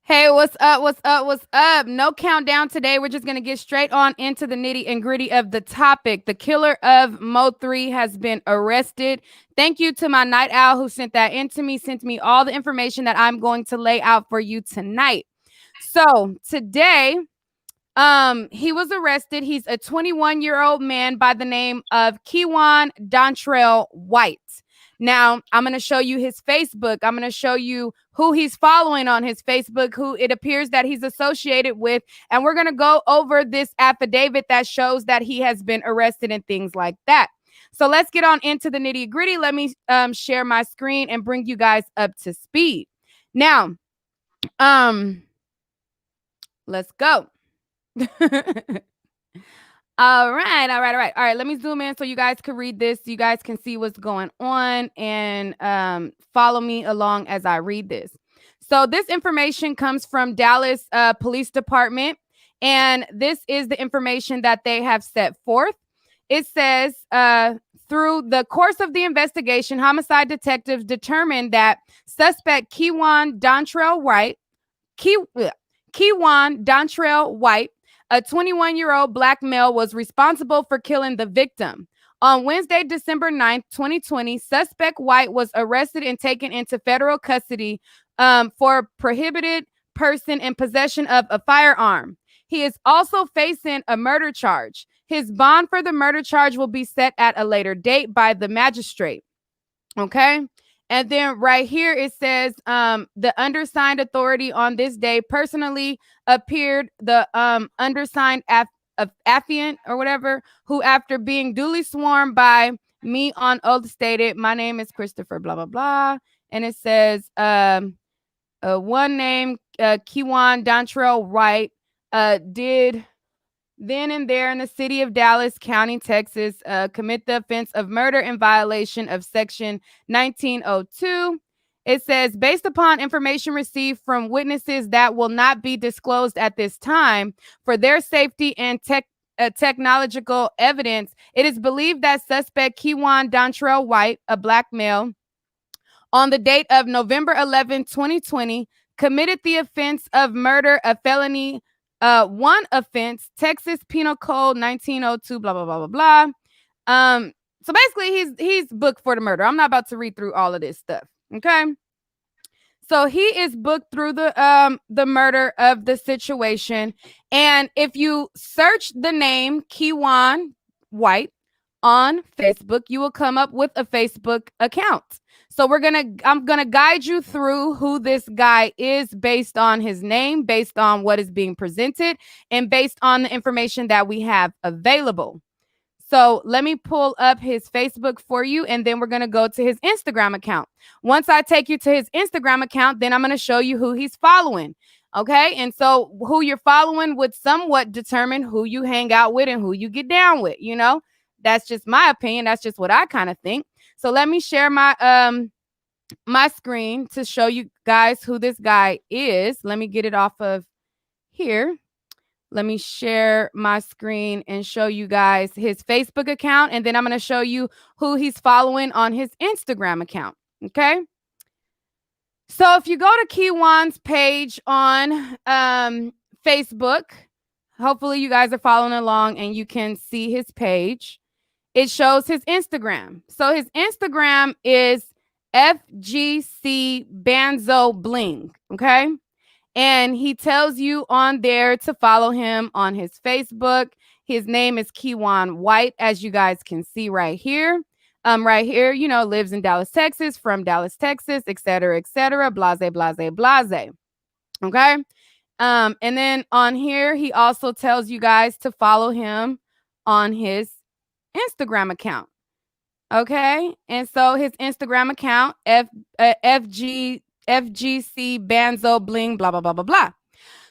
Hey, what's up? What's up? What's up? No countdown today. We're just going to get straight on into the nitty and gritty of the topic. The killer of Mo3 has been arrested. Thank you to my night owl who sent that in to me, sent me all the information that I'm going to lay out for you tonight. So today, he was arrested. He's a 21-year-old man by the name of Kewan Dontrell White. Now, I'm going to show you his Facebook. I'm going to show you who he's following on his Facebook, who it appears that he's associated with. And we're going to go over this affidavit that shows that he has been arrested and things like that. So let's get on into the nitty gritty. Let me share my screen and bring you guys up to speed. Now, let's go. All right. Let me zoom in so you guys can read this. You guys can see what's going on and follow me along as I read this. So this information comes from Dallas Police Department, and this is the information that they have set forth. It says, through the course of the investigation, homicide detectives determined that suspect Kewan Dontrell White, a 21-year-old black male, was responsible for killing the victim. On Wednesday, December 9th, 2020, suspect White was arrested and taken into federal custody for prohibited person in possession of a firearm. He is also facing a murder charge. His bond for the murder charge will be set at a later date by the magistrate. Okay. And then right here it says the undersigned authority on this day personally appeared the undersigned affiant or whatever, who after being duly sworn by me on oath stated, my name is Christopher blah blah blah. And it says one name Kewan Dontrell White did then and there in the city of Dallas County, Texas, commit the offense of murder in violation of section 1902. It says, based upon information received from witnesses that will not be disclosed at this time for their safety and technological evidence, it is believed that suspect Kewan Dontrell White, a black male, on the date of November 11, 2020, committed the offense of murder, a felony one offense, Texas Penal Code 1902, blah blah blah blah blah. So basically, he's booked for the murder. I'm not about to read through all of this stuff. Okay. So he is booked through the murder of the situation. And if you search the name Kewan White on Facebook, you will come up with a Facebook account. So I'm gonna guide you through who this guy is based on his name, based on what is being presented, and based on the information that we have available. So let me pull up his Facebook for you, and then we're gonna go to his Instagram account. Once I take you to his Instagram account, then I'm gonna show you who he's following. Okay, and so who you're following would somewhat determine who you hang out with and who you get down with. You know, that's just my opinion. That's just what I kind of think. So let me share my screen to show you guys who this guy is. Let me get it off of here. Let me share my screen and show you guys his Facebook account, and then I'm going to show you who he's following on his Instagram account. Okay. So if you go to Kewan's page on Facebook, hopefully you guys are following along and you can see his page. It shows his Instagram. So his Instagram is FGC Banzo Bling. Okay. And he tells you on there to follow him on his Facebook. His name is Kewan White, as you guys can see right here. Right here, you know, lives in Dallas, Texas, from Dallas, Texas, et cetera, blase, blase, blase. Okay. And then on here, he also tells you guys to follow him on his Instagram account. Okay. And so his Instagram account, FGC Banzo Bling, blah, blah, blah, blah, blah.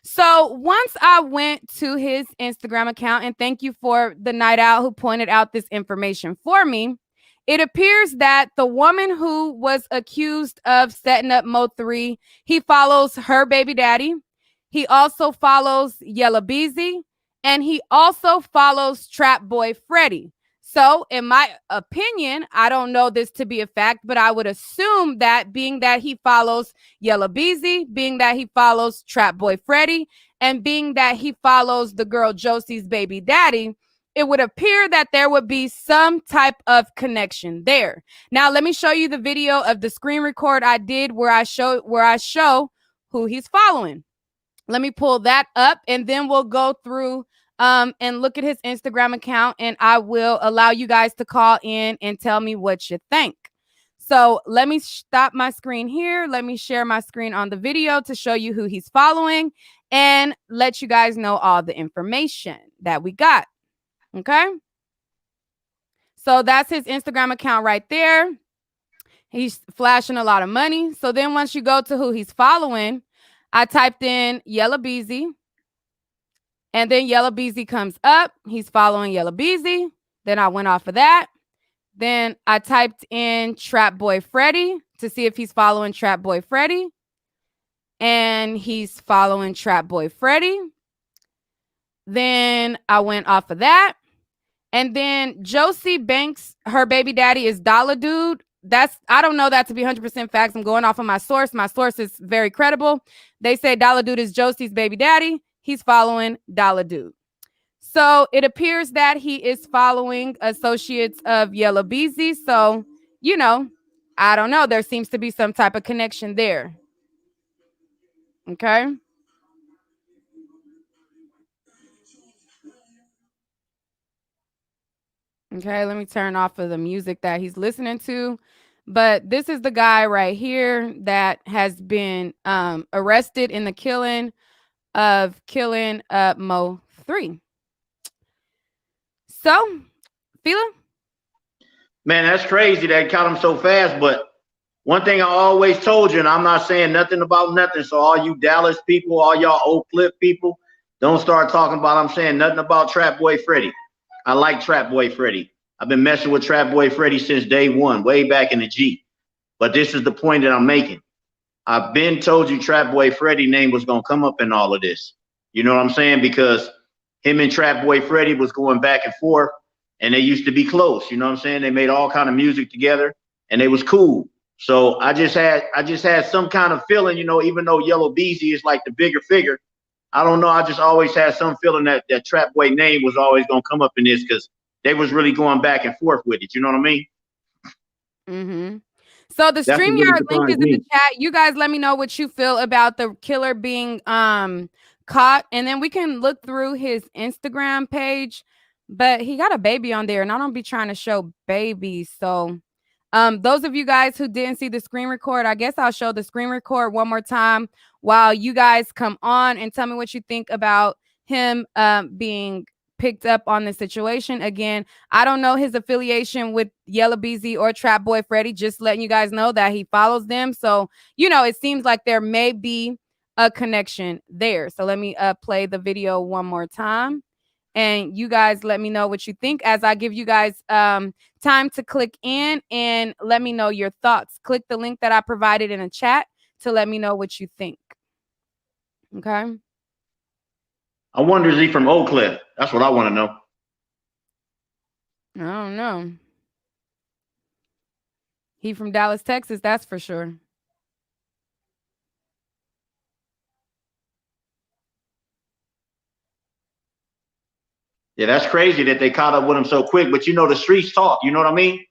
So once I went to his Instagram account, and thank you for the night owl who pointed out this information for me, it appears that the woman who was accused of setting up Mo3, he follows her baby daddy. He also follows Yella Beezy, and he also follows Trap Boy Freddy. So, in my opinion, I don't know this to be a fact, but I would assume that being that he follows Yella Beezy, being that he follows Trap Boy Freddy, and being that he follows the girl Josie's baby daddy, it would appear that there would be some type of connection there. Now, let me show you the video of the screen record I did where I show who he's following. Let me pull that up, and then we'll go through and look at his Instagram account, and I will allow you guys to call in and tell me what you think. So let me stop my screen here. Let me share my screen on the video to show you who he's following and let you guys know all the information that we got. Okay. So that's his Instagram account right there. He's flashing a lot of money. So then once you go to who he's following, I typed in Yella Beezy. And then Yella Beezy comes up. He's following Yella Beezy. Then I went off of that. Then I typed in Trap Boy Freddy to see if he's following Trap Boy Freddy. And he's following Trap Boy Freddy. Then I went off of that. And then Josie Banks, her baby daddy is Dollar Dude. I don't know that to be 100% facts. I'm going off of my source. My source is very credible. They say Dollar Dude is Josie's baby daddy. He's following Dollar Dude. So it appears that he is following associates of Yella Beezy. So, I don't know. There seems to be some type of connection there. Okay. Okay, let me turn off of the music that he's listening to. But this is the guy right here that has been arrested in the killing of Mo3. So, Fila? Man, that's crazy that caught him so fast. But one thing I always told you, and I'm not saying nothing about nothing. So all you Dallas people, all y'all Oak Cliff people, don't start talking about I'm saying nothing about Trap Boy Freddy. I like Trap Boy Freddy. I've been messing with Trap Boy Freddy since day one, way back in the G. But this is the point that I'm making. I've been told you Trap Boy Freddy name was going to come up in all of this. You know what I'm saying? Because him and Trap Boy Freddy was going back and forth, and they used to be close. You know what I'm saying? They made all kind of music together, and they was cool. So I just had some kind of feeling, even though Yella Beezy is like the bigger figure, I don't know. I just always had some feeling that Trap Boy name was always going to come up in this because they was really going back and forth with it. You know what I mean? Mm-hmm. So the StreamYard link is in the chat. You guys let me know what you feel about the killer being caught. And then we can look through his Instagram page. But he got a baby on there, and I don't be trying to show babies. So those of you guys who didn't see the screen record, I guess I'll show the screen record one more time while you guys come on and tell me what you think about him being picked up on the situation. Again, I don't know his affiliation with Yella Beezy or Trap Boy Freddy, just letting you guys know that he follows them. So, it seems like there may be a connection there. So let me play the video one more time. And you guys let me know what you think as I give you guys time to click in and let me know your thoughts. Click the link that I provided in the chat to let me know what you think. Okay. I wonder, is he from Oak Cliff? That's what I want to know. I don't know. He from Dallas, Texas, that's for sure. Yeah, that's crazy that they caught up with him so quick. But the streets talk. You know what I mean?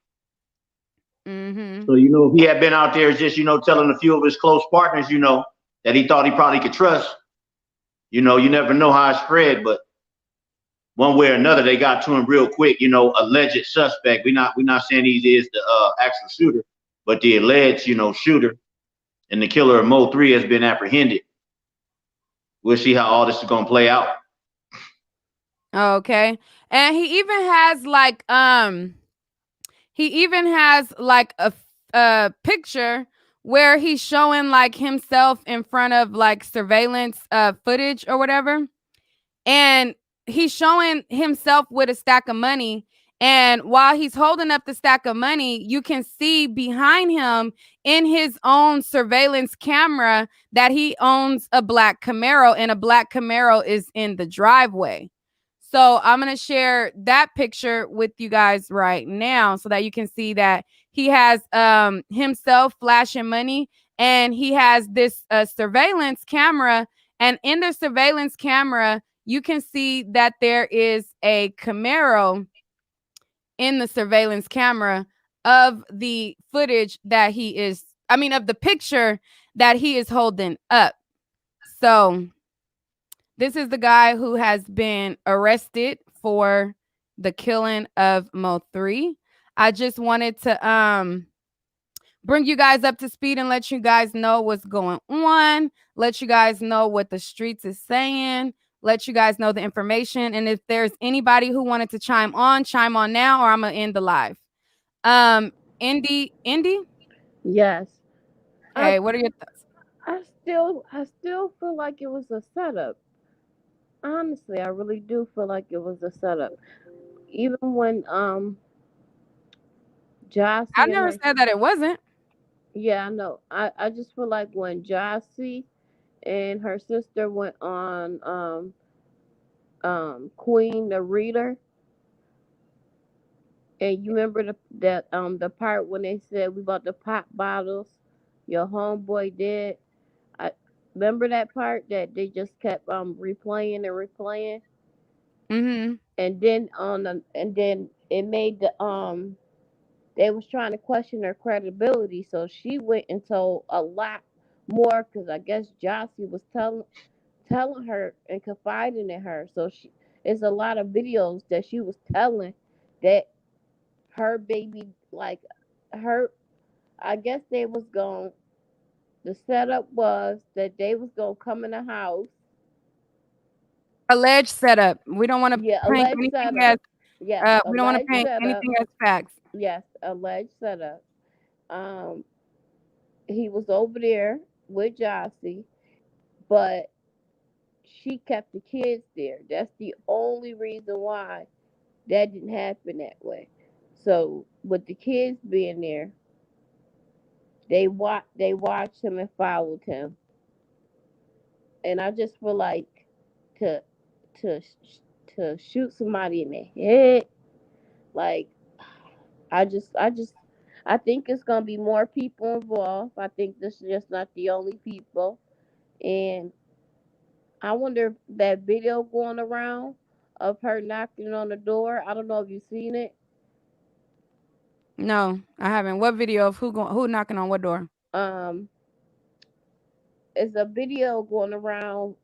Mm-hmm. So if he had been out there just telling a few of his close partners, that he thought he probably could trust. You never know how it spread, but one way or another, they got to him real quick. Alleged suspect. We're not saying he is the actual shooter, but the alleged shooter and the killer of Mo3 has been apprehended. We'll see how all this is gonna play out. Okay. And he even has a picture where he's showing like himself in front of like surveillance footage or whatever. And he's showing himself with a stack of money. And while he's holding up the stack of money, you can see behind him in his own surveillance camera that he owns a black Camaro, and a black Camaro is in the driveway. So I'm gonna share that picture with you guys right now so that you can see that he has himself flashing money, and he has this surveillance camera, and in the surveillance camera you can see that there is a Camaro in the surveillance camera of the footage that he is, I mean, of the picture that he is holding up. So this is the guy who has been arrested for the killing of Mo3. I just wanted to bring you guys up to speed and let you guys know what's going on, let you guys know what the streets is saying, let you guys know the information. And if there's anybody who wanted to chime on now, or I'm gonna end the live. Um, Indy, Yes. I hey, what are your thoughts? I still feel like it was a setup. Honestly, I really do feel like it was a setup. Even when I Jossie and never her, said that it wasn't. yeah, I know. I just feel like when Jossie and her sister went on Queen the Reader, and you remember the part when they said we about to pop bottles, your homeboy did. I remember that part that they just kept replaying and replaying, Mm-hmm. and then it made they was trying to question her credibility, so she went and told a lot more because I guess Jossie was telling her and confiding in her. So she it's a lot of videos that she was telling that her baby, like, her, I guess they was going, the setup was that they was gonna come in the house. Alleged setup. We don't want to Yeah, paint alleged anything as setup. Yes, we don't want to alleged paint setup. anything as facts. Yes, alleged setup. Um, he was over there with Jossie, but she kept the kids there. That's the only reason why that didn't happen that way. So with the kids being there, they watched him and followed him, and I just feel like to to to shoot somebody in the head, like, I just I think it's gonna be more people involved. I think this is just not the only people, and I wonder if that video going around of her knocking on the door. I don't know if you've seen it. No, I haven't. What video of who knocking on what door? Um, it's a video going around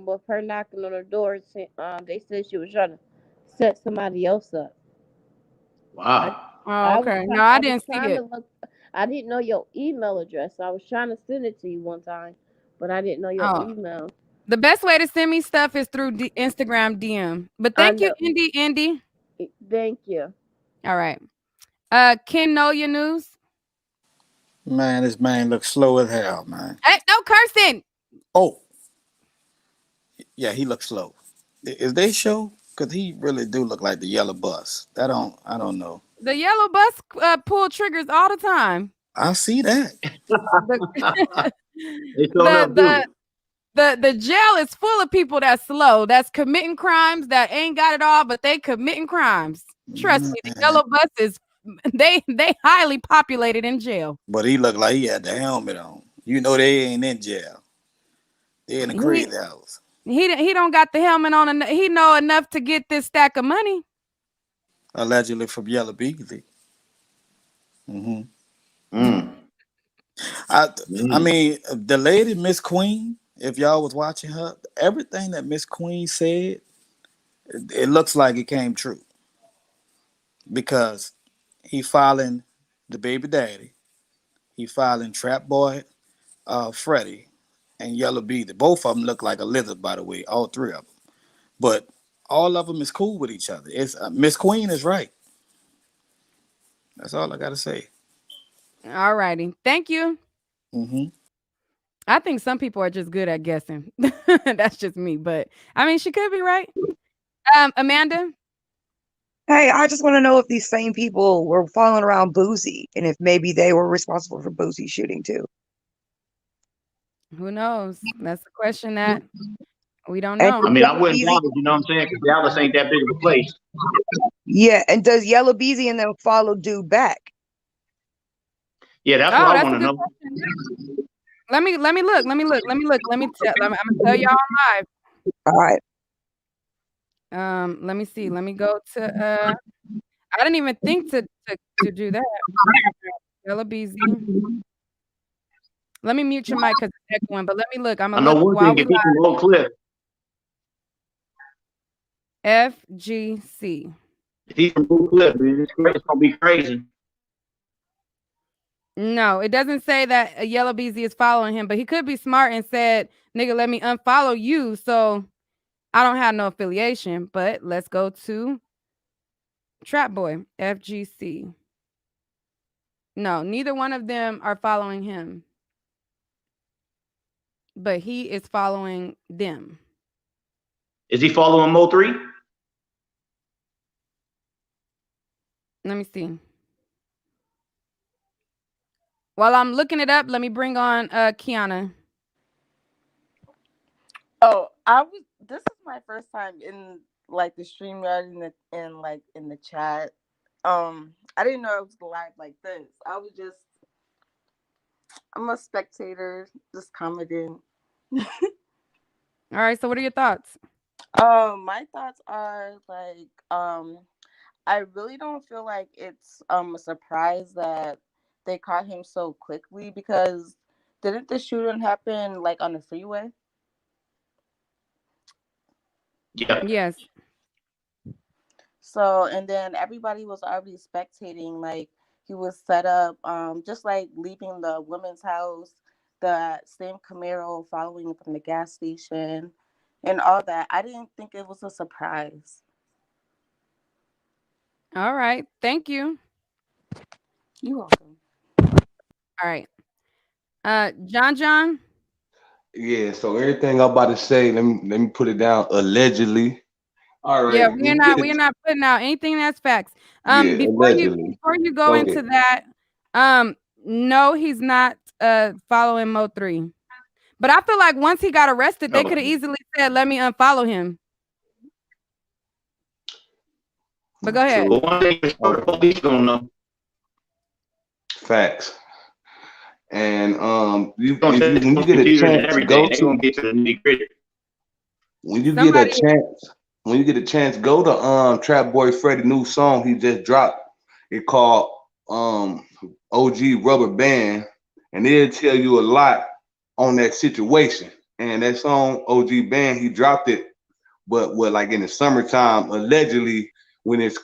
with her knocking on the door. They said she was trying to set somebody else up. I Wow. Oh, okay. No, I I was didn't see trying to it. look. I didn't know your email address. So I was trying to send it to you one time, but I didn't know your Oh, email. the best way to send me stuff is through Instagram DM. But I thank you, know. Indy. Thank you. All right. Ken, know your news. Man, this man looks slow as hell, man. Hey, no cursing. Oh, yeah, he looks slow. Is they show? Cause he really do look like the yellow bus. I don't know. The yellow bus pull triggers all the time. I see that. The They showing the up the too. the jail is full of people that's slow, that's committing crimes, that ain't got it all, but they committing crimes. Trust me, the Man. yellow bus is they highly populated in jail. But he looked like he had the helmet on. You know they ain't in jail. They in the He crazy house. he don't got the helmet on. He know enough to get this stack of money. Allegedly from Yellow Beasley. hmm Mm. I I Mm. mean the lady Miss Queen. If y'all was watching her, everything that Miss Queen said, it looks like it came true because he filing the baby daddy. He filing Trap Boy, Freddie, and Yellow Beasley. Both of them look like a lizard, by the way. All three of them, but all of them is cool with each other. It's Miss Queen is right. That's all I gotta say. All righty, thank you. hmm I think some people are just good at guessing. That's just me, but I mean, she could be right. Amanda, Hey, I just want to know if these same people were following around Boozy and if maybe they were responsible for Boozy shooting too. who knows? That's a question that We don't And know. I does mean, I Yellow wouldn't Beezy, doubt it, you know what I'm saying? Because Dallas ain't that big of a place. yeah, and does Yellow Beezy and them follow dude back? Yeah, that's what Oh, I that's a want to good know. question. I'm gonna tell y'all live. All right. Let me see. Let me go to I didn't even think to do that. Yellow Beezy. Let me mute your mic because it's echoing, but let me look. I'm I gonna know look one while thing, we if he from Oak Cliff, live. FGC. if he's from Oak Cliff, man, it's gonna be crazy. No, it doesn't say that a Yellow Beezy is following him, but he could be smart and said, "Nigga, let me unfollow you." So I don't have no affiliation, but let's go to Trap Boy FGC. No, neither one of them are following him, but he is following them. Is he following Mo3? Let me see. While I'm looking it up, let me bring on Kiana. Oh, I was. This is my first time in like the StreamYard in the chat. I didn't know it was live like this. I'm a spectator, just commenting. All right, so what are your thoughts? My thoughts are like, I really don't feel like it's a surprise that they caught him so quickly because didn't the shooting happen like on the freeway? Yeah. Yes. So, and then everybody was already spectating, like he was set up, just like leaving the woman's house, the same Camaro following from the gas station, and all that. I didn't think it was a surprise. All right. Thank you. You're welcome. All right. John. Yeah, so everything I'm about to say, let me put it down. Allegedly. All Yeah, right. When you get we're it, not putting out anything that's facts. yeah, allegedly. Before you go Okay. into that, no, he's not following Mo3. But I feel like once he got arrested, they Okay. could have easily said, "Let me unfollow him." But go ahead. True. But one thing for sure, the Okay. police gonna know. Facts. And you Gonna if you check when you get a computers and chance, everything. go They to gonna get to the nitty gritty. when you get a Somebody, chance, go to Trap Boy Freddy new song he just dropped. It called OG Rubber Band, and it'll tell you a lot on that situation. And that song OG Band, he dropped it, but what like in the summertime, allegedly when his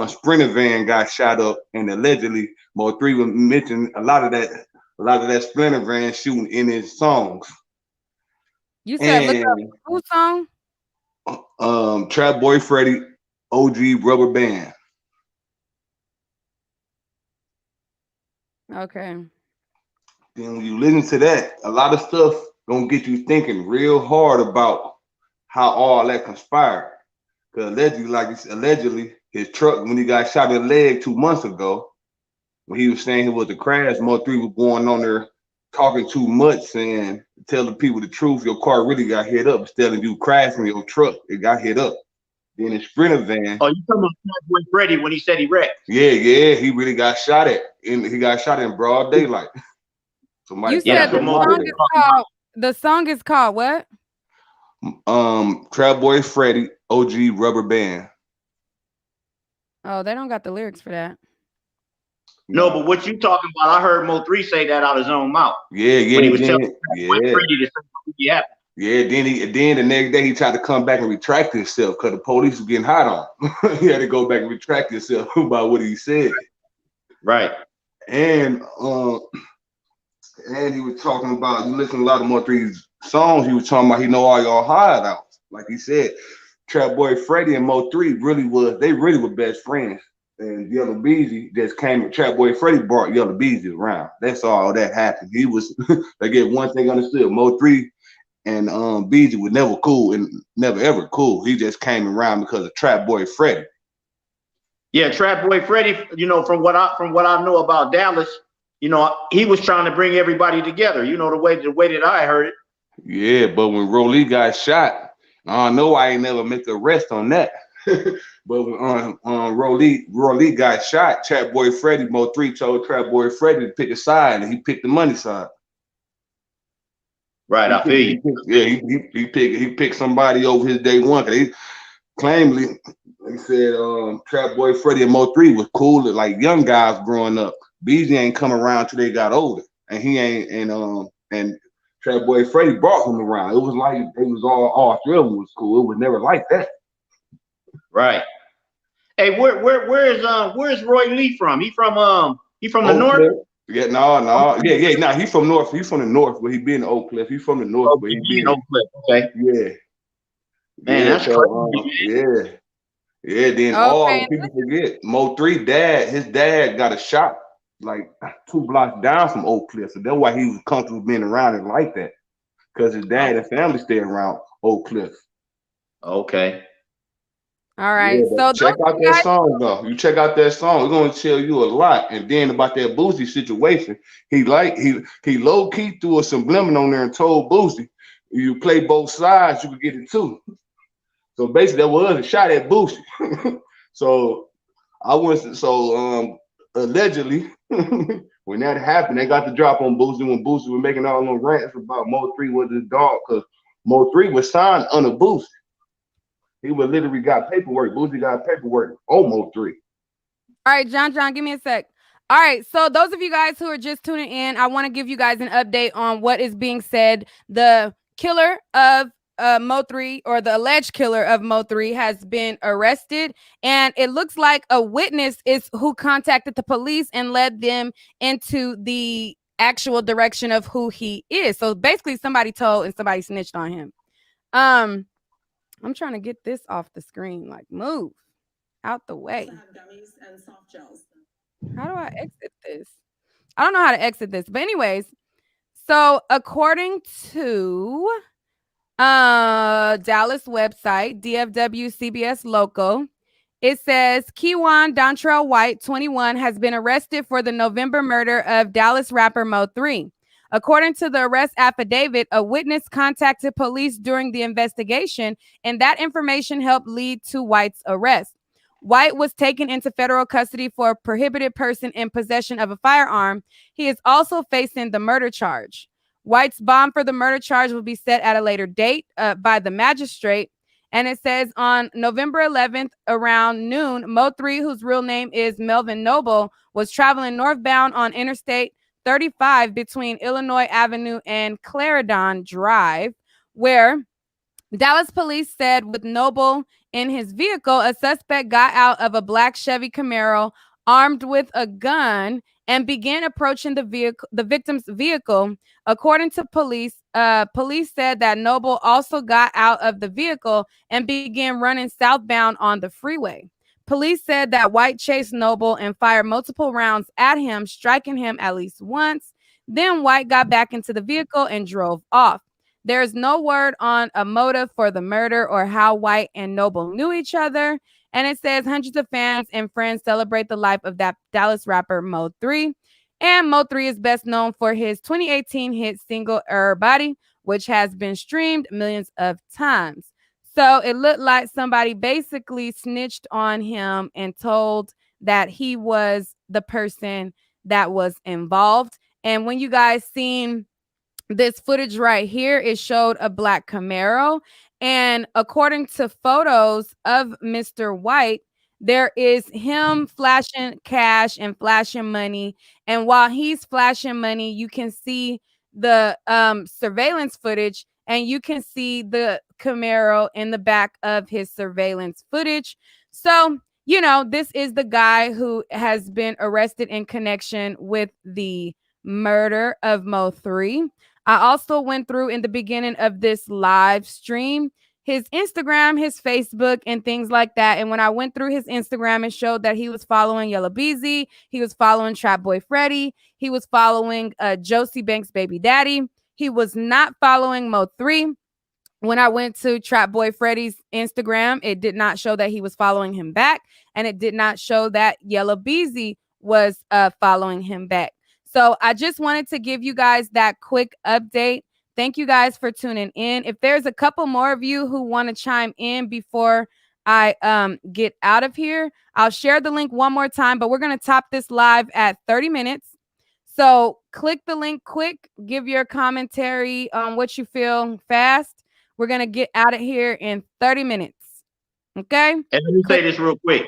sprinter van got shot up, and allegedly Mo3 was mentioned a lot of that sprinter van shooting in his songs. you said look up And whose song? Trap Boy Freddy, OG Rubber Band. Okay. Then when you listen to that, a lot of stuff gonna get you thinking real hard about how all that conspired. Because allegedly, his truck when he got shot in the leg 2 months ago, when he was saying he was a crash, Mo3 was going on there talking too much, saying telling people the truth. Your car really got hit up instead of you crashing your truck. It got hit up. Then the sprinter van. Oh, you talking about with Freddie when he said he wrecked? Yeah, he really got shot at. And he got shot in broad daylight. Somebody You Yeah, said that's tapped what his the Mo3 song was monitor. is talking about. called what? Trap Boy Freddy, OG Rubber Band. Oh, they don't got the lyrics for that. No, Nah. but what you talking about? I heard Mo3 say that out of his own mouth when he Yeah, was telling then Freddie to say what happened. yeah, then the next day he tried to come back and retract himself because the police was getting hot on him. He had to go back and retract himself about what he said. Right. And and he was talking about, you listen to a lot of Mo3's songs, he was talking about he know all y'all hideouts. Like he said, Trap Boy Freddy and Mo3 really were best friends. And Yellow Beezy just came. Trap Boy Freddy brought Yellow Beezy around. That's all that happened. He was they get one thing understood. Mo3 and Beezy were never cool and never ever cool. He just came around because of Trap Boy Freddy. Yeah, Trap Boy Freddie, from what I know about Dallas, he was trying to bring everybody together, the way that I heard it. Yeah, but when Rolly got shot, I know I ain't never make a rest on that. But when Roy Lee got shot, Trap Boy Freddy Mo3 told Trap Boy Freddy to pick a side, and he picked the money side. Right, I feel you. He picked somebody over his day one. Cause he claimly he said Trap Boy Freddy and Mo3 was cool like young guys growing up. Beezy ain't come around till they got older, and he ain't and Trap Boy Freddy brought him around. It was like it was all three of them was cool. It was never like that. Right. Hey, where's Roy Lee from? He from the Oak north? Cliff. Yeah, no. Yeah. Nah, he from north. He from the north, but he be in Oak Cliff. He from the north, Oh, but he he be in in Oak Cliff. Okay. yeah, Man, yeah. that's So crazy. yeah. Yeah, then all Okay. the people forget Mo3 his dad got a shop like 2 blocks down from Oak Cliff. So that's why he was comfortable being around it like that. Because his Oh, dad and family stay around Oak Cliff. okay. All Yeah, right. So but those check of out you that guys. song though. You check out that song, it's gonna tell you a lot. And then about that Boosie situation, he low key threw a subliminal on there and told Boosie, you play both sides, you could get it too. So basically, that was a shot at Boosie. So I was allegedly when that happened, they got the drop on Boosie when Boosie was making all those rants about Mo3 was his dog because Mo3 was signed under Boosie. He would literally got paperwork. Boosie got paperwork on Mo3. All right, John, give me a sec. All right, so those of you guys who are just tuning in, I want to give you guys an update on what is being said. The killer of Mo3, or the alleged killer of Mo3, has been arrested, and it looks like a witness is who contacted the police and led them into the actual direction of who he is. So basically, somebody told and somebody snitched on him. I'm trying to get this off the screen. Like, move out the way. How do I exit this? I don't know how to exit this. But anyways, so according to Dallas website, DFW CBS Local, it says Keywan Dontrell White, 21, has been arrested for the November murder of Dallas rapper Mo3. According to the arrest affidavit, a witness contacted police during the investigation, and that information helped lead to White's arrest. White was taken into federal custody for a prohibited person in possession of a firearm. He is also facing the murder charge. White's bond for the murder charge will be set at a later date by the magistrate. And it says on November 11th around noon, Mo3, whose real name is Melvin Noble, was traveling northbound on Interstate 35 between Illinois Avenue and Clarendon Drive, where Dallas police said with Noble in his vehicle, a suspect got out of a black Chevy Camaro armed with a gun and began approaching the victim's vehicle. According to police, police said that Noble also got out of the vehicle and began running southbound on the freeway. Police said that White chased Noble and fired multiple rounds at him, striking him at least once. Then White got back into the vehicle and drove off. There is no word on a motive for the murder or how White and Noble knew each other. And it says hundreds of fans and friends celebrate the life of that Dallas rapper Mo3. And Mo3 is best known for his 2018 hit single Everybody, which has been streamed millions of times. So it looked like somebody basically snitched on him and told that he was the person that was involved. And when you guys seen this footage right here, it showed a black Camaro. And according to photos of Mr. White, there is him flashing cash and flashing money. And while he's flashing money, you can see the surveillance footage and you can see the Camaro in the back of his surveillance footage. So, you know, this is the guy who has been arrested in connection with the murder of Mo3. I also went through in the beginning of this live stream his Instagram, his Facebook, and things like that. And when I went through his Instagram, it showed that he was following Yella Beezy, he was following Trap Boy Freddy, he was following Josie Banks' baby daddy. He was not following Mo3. When I went to Trap Boy Freddy's Instagram, it did not show that he was following him back, and it did not show that Yella Beezy was following him back. So I just wanted to give you guys that quick update. Thank you guys for tuning in. If there's a couple more of you who want to chime in before I get out of here, I'll share the link one more time, but we're going to top this live at 30 minutes. So click the link quick, give your commentary on what you feel fast. We're going to get out of here in 30 minutes. Okay? And let me say this real quick.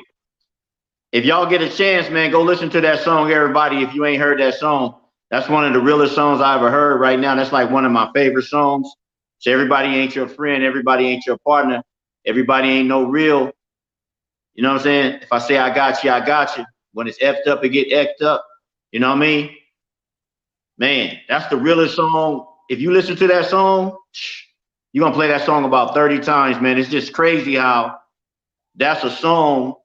If y'all get a chance, man, go listen to that song, everybody. If you ain't heard that song, that's one of the realest songs I ever heard right now. That's like one of my favorite songs. So everybody ain't your friend. Everybody ain't your partner. Everybody ain't no real. You know what I'm saying? If I say I got you, I got you. When it's effed up, it get effed up. You know what I mean? Man, that's the realest song. If you listen to that song, you're going to play that song about 30 times, man. It's just crazy how that's a song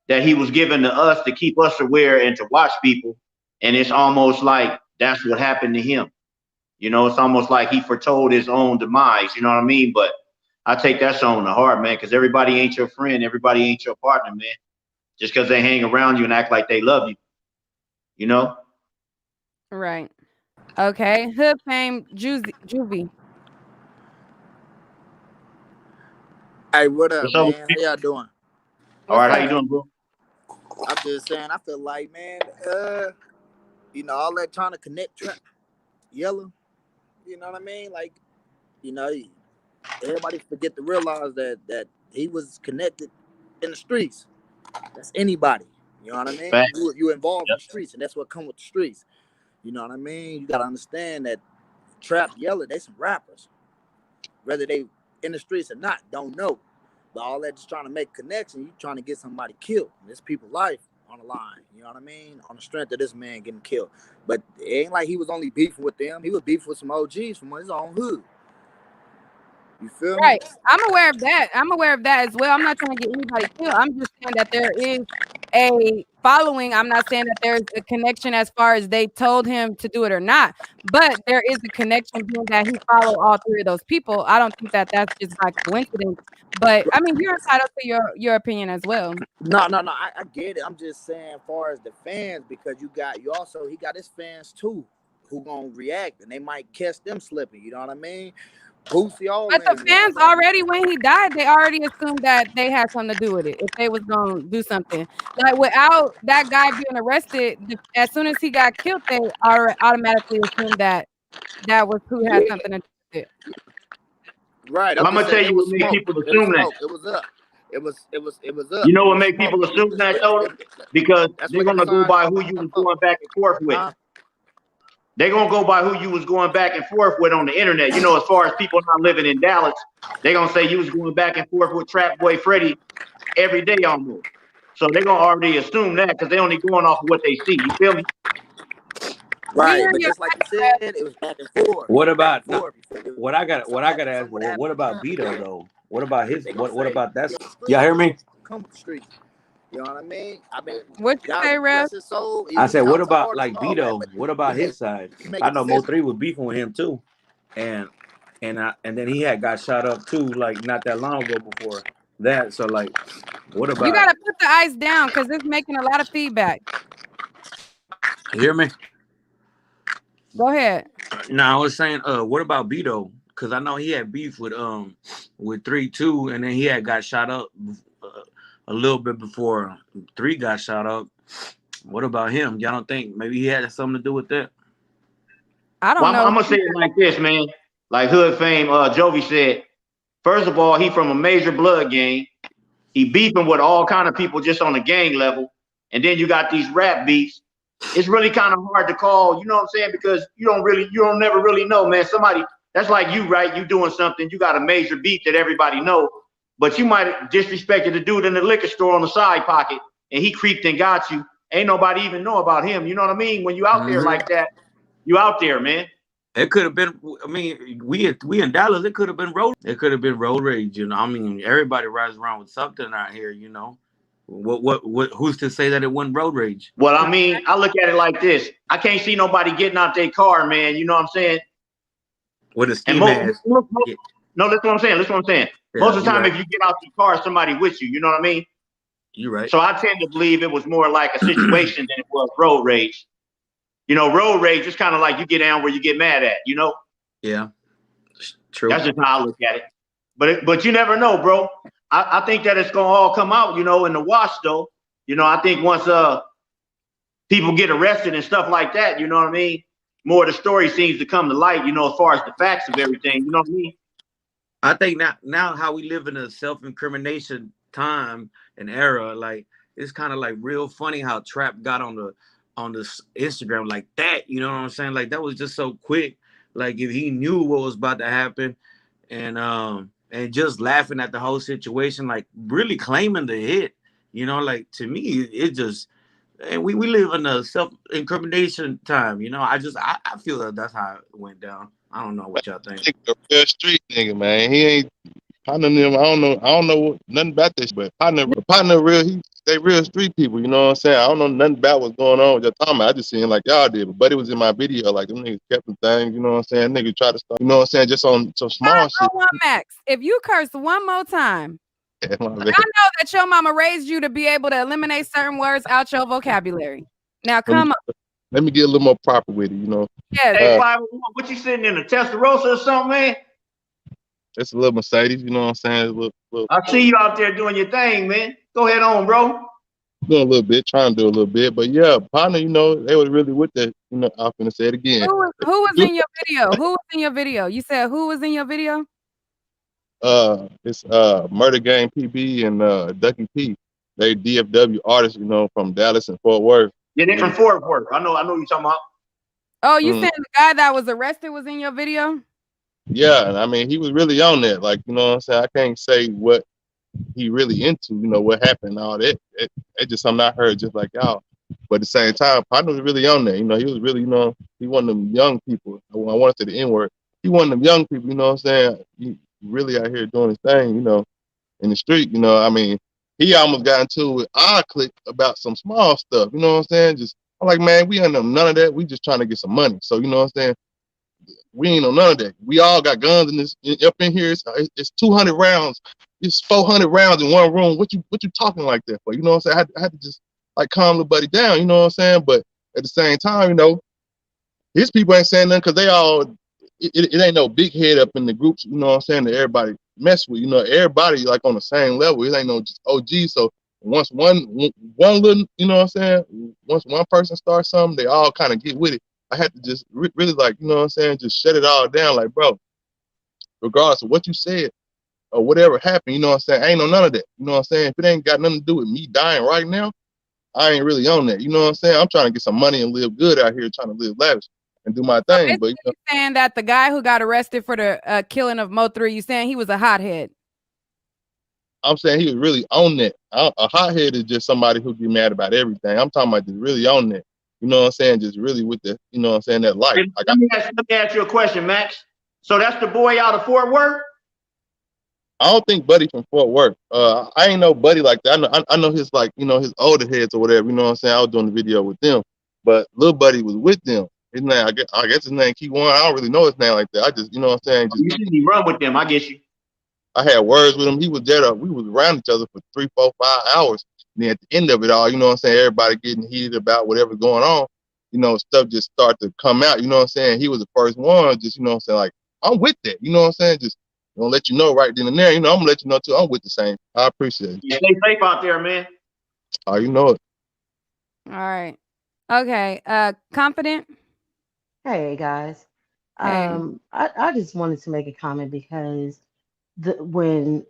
that he was given to us to keep us aware and to watch people. And it's almost like that's what happened to him. You know, it's almost like he foretold his own demise. You know what I mean? But I take that song to heart, man, because everybody ain't your friend. Everybody ain't your partner, man. Just because they hang around you and act like they love you. You know? Right. Okay. Hood fame, Juvie. Hey, what up, What's up? man? How y'all doing? All right, how What's you up? doing, bro? I'm just saying, I feel like, man, you know, all that trying to connect trap yellow, you know what I mean? Like, you know, everybody forget to realize that he was connected in the streets. That's anybody. You know what I mean? Fact. You involved in Yep. the streets, and that's what come with the streets. You know what I mean? You gotta understand that trap yellow, they some rappers. Whether they in the streets or not, don't know. But all that just trying to make connection, you trying to get somebody killed. There's people's life on the line. You know what I mean? On the strength of this man getting killed. But it ain't like he was only beefing with them. He was beefing with some OGs from his own hood. You feel me? Right. I'm aware of that. I'm aware of that as well. I'm not trying to get anybody killed. I'm just saying that there is a following. I'm not saying that there's a connection as far as they told him to do it or not, but there is a connection being that he followed all three of those people. I don't think that that's just by coincidence. But I mean, you're entitled to your opinion as well. No. I get it. I'm just saying, as far as the fans, because he got his fans too, who gonna react and they might catch them slipping. You know what I mean? Boosie all But the in. fans already, when he died, they already assumed that they had something to do with it. If they was gonna do something, like without that guy being arrested, as soon as he got killed, they automatically assumed that that was who had something to do with it. Right. Well, I'm I'm just gonna tell saying you it what was make smoke. people It was assume that. smoke. It was up. It was up. You know It what was make smoke. people assume that, though? Because That's they're what gonna got go signed. by who you was going back and forth with. Huh? They're gonna go by who you was going back and forth with on the internet. You know, as far as people not living in Dallas, they're gonna say you was going back and forth with Trap Boy Freddy every day almost. So they're gonna already assume that because they only going off of what they see. You feel me? We Right, hear but your just like you point, said, it was back and forth. What It was back and about not forth. what I got? What I got to ask? Something would What happen to about him. Beto though? What about his? They gonna What say about that? he on the Y'all streets. hear me? Come with the streets. You know what I mean? I mean, what you God say, Rev? bless his soul. I Even said, what out to about artists like and all that, Beto? but What he about made his side? he make a I know decision. Mo3 was beefing with him too, and and then he had got shot up too, like not that long ago before that. So like, what You about? gotta put the ice down because it's making a lot of feedback. You hear me? Go ahead. No, I was saying, what about Beto? Because I know he had beef with 3-2, and then he had got shot up a little bit before 3 got shot up. What about him? Y'all don't think maybe he had something to do with that? I Well, don't I'm know. gonna say it like this, man. Like Hood fame, Jovi said. First of all, he from a major blood gang. He beefing with all kind of people just on the gang level, and then you got these rap beefs. It's really kind of hard to call, you know what I'm saying? Because you don't never really know, man. Somebody that's like you, right? You doing something, you got a major beef that everybody know, but you might have disrespected the dude in the liquor store on the side pocket, and he creeped and got you. Ain't nobody even know about him. You know what I mean? When you out there Mm-hmm. like that, you out there, man. It could have been. I mean, we in Dallas. It could have been road. It could have been road rage. You know, I mean, everybody rides around with something out here. You know, what? Who's to say that it wasn't road rage? Well, I mean, I look at it like this. I can't see nobody getting out their car, man. You know what I'm saying? With a And ski mask. Yeah, no, that's what I'm saying. That's what I'm saying. Most of the you're time, right. if you get out your car, somebody with you. You know what I mean? You're right. So I tend to believe it was more like a situation than it was road rage. You know, road rage is kind of like you get down where you get mad at. You know? Yeah. True. That's just how I look at it. But you never know, bro. I think that it's gonna all come out, in the wash though. I think once people get arrested and stuff like that, you know what I mean? More of the story seems to come to light, as far as the facts of everything, you know what I mean? I think now how we live in a self-incrimination time and era, like it's kind of like real funny how Trap got on this Instagram like that. You know what I'm saying? Like that was just so quick. Like if he knew what was about to happen, and just laughing at the whole situation, like really claiming the hit. Like to me, it just and we live in a self-incrimination time. I feel that that's how it went down. I don't know what y'all think. Nigga, a real street nigga, man. He ain't partner them. I don't know nothing about this, but partner real. They real street people. You know what I'm saying? I don't know nothing about what's going on with your talking about. I just seen like y'all did, but Buddy was in my video. Like them niggas kept the things. You know what I'm saying? Nigga try to start. You know what I'm saying? Just on some small shit. 501 Max, if you curse one more time, Yeah, my I bad. know that your mama raised you to be able to eliminate certain words out your vocabulary. Now Let me, come on. let me get a little more proper with it. You know, Yes. Hey, uh, 501, what you sitting in a Testarossa or something, man? it's a little Mercedes. You know what I'm saying? It's I see you out there doing your thing, man. Go ahead on, bro. doing a little bit, trying to do a little bit, but yeah, partner. You know, they was really with that. I'm gonna say it again. Who was in your video? Who was in your video? You said who was in your video? It's Murder Game PB and Ducky P. They DFW artists, from Dallas and Fort Worth. Yeah, they from Fort Worth. I know you talking about. Oh, you Mm, saying the guy that was arrested was in your video? yeah, and I mean he was really on that. Like, you know what I'm saying? I can't say what he really into, what happened and all that. It just something I heard just like y'all. But at the same time, partner was really on that. He was really, he one of them young people. I want to say the N word. He one of them young people, you know what I'm saying? He really out here doing his thing, in the street, I mean, he almost got into it with our clique about some small stuff, you know what I'm saying? Just I'm like, man, we ain't on none of that. We just trying to get some money. So, you know what I'm saying? We ain't on none of that. We all got guns in this up in here. It's 200 rounds. It's 400 rounds in one room. What you talking like that for? You know what I'm saying? I had to just like calm the buddy down. You know what I'm saying? But at the same time, his people ain't saying nothing because they all it ain't no big head up in the groups. You know what I'm saying? That everybody mess with. Everybody like on the same level. It ain't no just OG. So once one little, you know what I'm saying? Once one person starts something, they all kind of get with it. I had to just really like, you know what I'm saying, just shut it all down. Like, bro, regardless of what you said or whatever happened, you know what I'm saying, I ain't on none of that. You know what I'm saying? If it ain't got nothing to do with me dying right now, I ain't really on that. You know what I'm saying? I'm trying to get some money and live good out here, trying to live lavish and do my So thing. basically, But you saying that the guy who got arrested for the killing of Mo3, you saying he was a hothead? I'm saying he was really on that. A hothead is just somebody who get mad about everything. I'm talking about just really on that. You know what I'm saying? Just really with the, you know what I'm saying, that life. Hey, let me ask you a question, Max. So that's the boy out of Fort Worth? I don't think Buddy from Fort Worth. I ain't know Buddy like that. I know his like, his older heads or whatever. You know what I'm saying? I was doing the video with them, but little Buddy was with them. His name, I guess his name Key1. I don't really know his name like that. I just, you know what I'm saying? Just You shouldn't be run with them. I get you. I had words with him. He was there. We was around each other for 3, 4, 5 hours. And then at the end of it all, you know what I'm saying? Everybody getting heated about whatever's going on. Stuff just start to come out. You know what I'm saying? He was the first one. Just, you know what I'm saying? Like, I'm with that. You know what I'm saying? Just gonna let you know right then and there. I'm gonna let you know too. I'm with the same. I appreciate it. Yeah, stay safe out there, man. Oh, you know it. All right. Okay. Confident. Hey guys. Hey. I just wanted to make a comment because when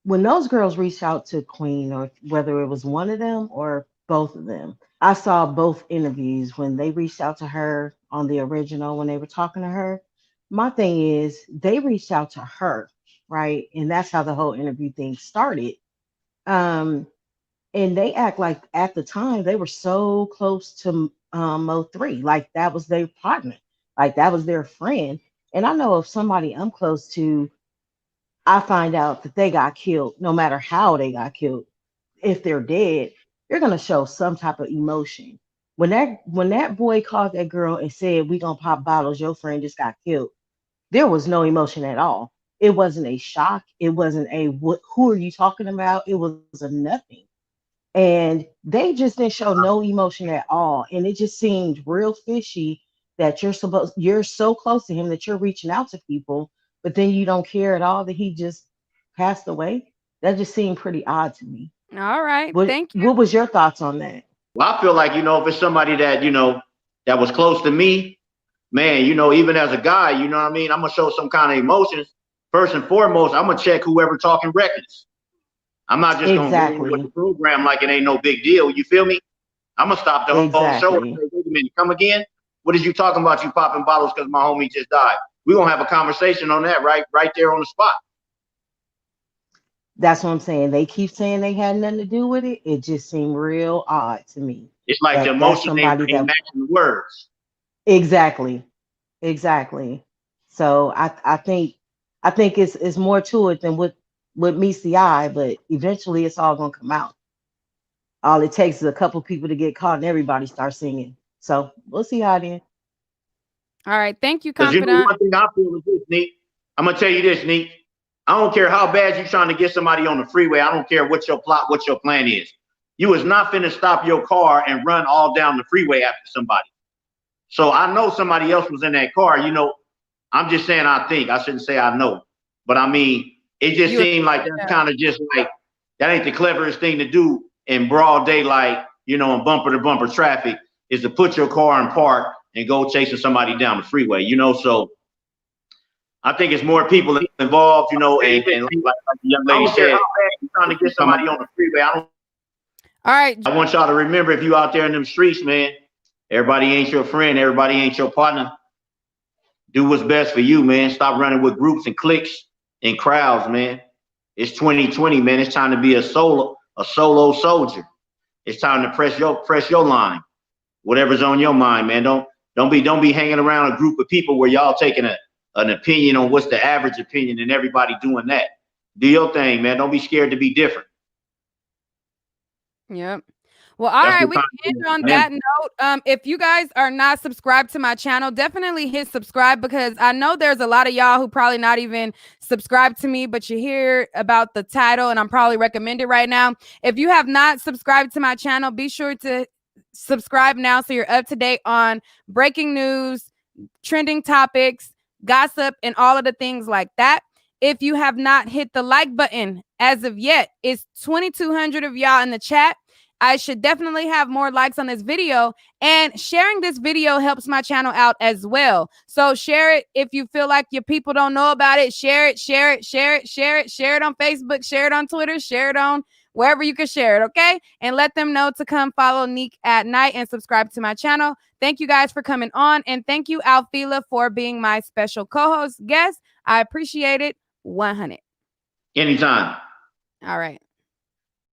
those girls reached out to Queen, or whether it was one of them or both of them, I saw both interviews when they reached out to her on the original when they were talking to her. My thing is they reached out to her, right? And that's how the whole interview thing started. Um, and they act like at the time they were so close to Mo3, like that was their partner, like that was their friend. And I know if somebody I'm close to, I find out that they got killed, no matter how they got killed, if they're dead, you're gonna show some type of emotion. When that boy called that girl and said, "We gonna pop bottles, your friend just got killed," there was no emotion at all. It wasn't a shock. It wasn't a what? Who are you talking about? It was a nothing. And they just didn't show no emotion at all, and it just seemed real fishy that you're so close to him that you're reaching out to people but then you don't care at all that he just passed away. That just seemed pretty odd to me. All right. Thank you. What was your thoughts on that? Well, I feel like, if it's somebody that, that was close to me, man, even as a guy, you know what I mean? I'm going to show some kind of emotions. First and foremost, I'm going to check whoever talking records. I'm not just going to go in with the Exactly. program like it ain't no big deal. You feel me? I'm going to stop the whole show and Exactly. say, wait a minute, come again? What is you talking about? You popping bottles because my homie just died. We're going to have a conversation on that right there on the spot. That's what I'm saying. They keep saying they had nothing to do with it. It just seemed real odd to me It's like the that that's emotions somebody ain't that matching the words. exactly, exactly. So I think it's more to it than what meets the eye, but eventually it's all gonna come out. All it takes is a couple people to get caught and everybody starts singing. So we'll see how it ends. All right. Thank you, Because confidant. one thing I feel is this, Neek. I'm gonna tell you this, Neek. I don't care how bad you're trying to get somebody on the freeway. I don't care what your plot, what your plan is. You is not finna stop your car and run all down the freeway after somebody. So I know somebody else was in that car. I'm just saying I think. I shouldn't say I know. But I mean, it just You seemed like that's kind of just like that ain't the cleverest thing to do in broad daylight, in bumper to bumper traffic, is to put your car in park and go chasing somebody down the freeway, So I think it's more people involved, and like the young lady said, you're trying to get somebody on the freeway. All right. I want y'all to remember, if you out there in them streets, man, everybody ain't your friend, everybody ain't your partner. Do what's best for you, man. Stop running with groups and cliques and crowds, man. It's 2020, man. It's time to be a solo soldier. It's time to press your line. Whatever's on your mind, man. Don't be hanging around a group of people where y'all taking an opinion on what's the average opinion and everybody doing that. Do your thing, man. Don't be scared to be different. Yep. Well, all That's right, what we can end on that note. If you guys are not subscribed to my channel, definitely hit subscribe, because I know there's a lot of y'all who probably not even subscribed to me, but you hear about the title and I'm probably recommended right now. If you have not subscribed to my channel, be sure to subscribe now so you're up to date on breaking news, trending topics, gossip, and all of the things like that. If you have not hit the like button as of yet, it's 2,200 of y'all in the chat. I should definitely have more likes on this video, and sharing this video helps my channel out as well. So share it if you feel like your people don't know about it. Share it, share it, share it, share it, share it on Facebook, share it on Twitter, share it on wherever you can share it, okay? And let them know to come follow Neek at Night and subscribe to my channel. Thank you guys for coming on, and thank you, Alfila, for being my special co-host guest. I appreciate it. 100. Anytime. All right.